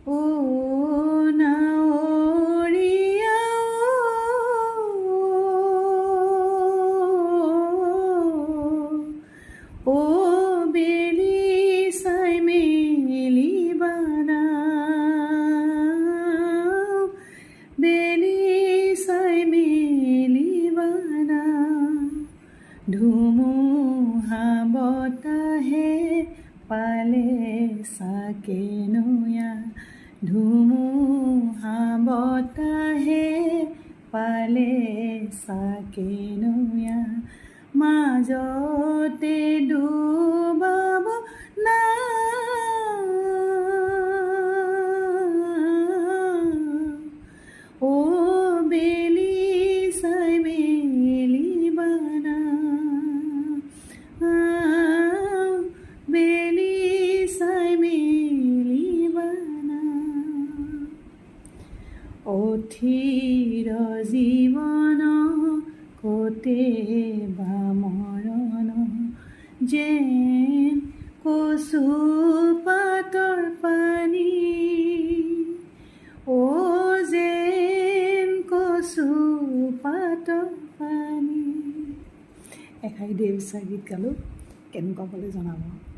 ও নাৱৰীয়া ও বেলি চাই মেলিবা নাও বেলি চাই মেলিবা নাও ধুমুহা বতাহে পালে চাকে নয়া ধুমুহা বতাহে পালে চাকে নয়া মাজতে ডুবাব নাও ও বেলি চাই মেলিবা নাও বেলি চাই মেলিবা নাও অথিৰ জীৱন কতে বা মৰণ যেন কচু পাতৰ পানী ও যেন কচু পাতৰ পানী এষাৰি দেৱ চাই গীত গালোঁ কেনেকুৱা পালে জনাব।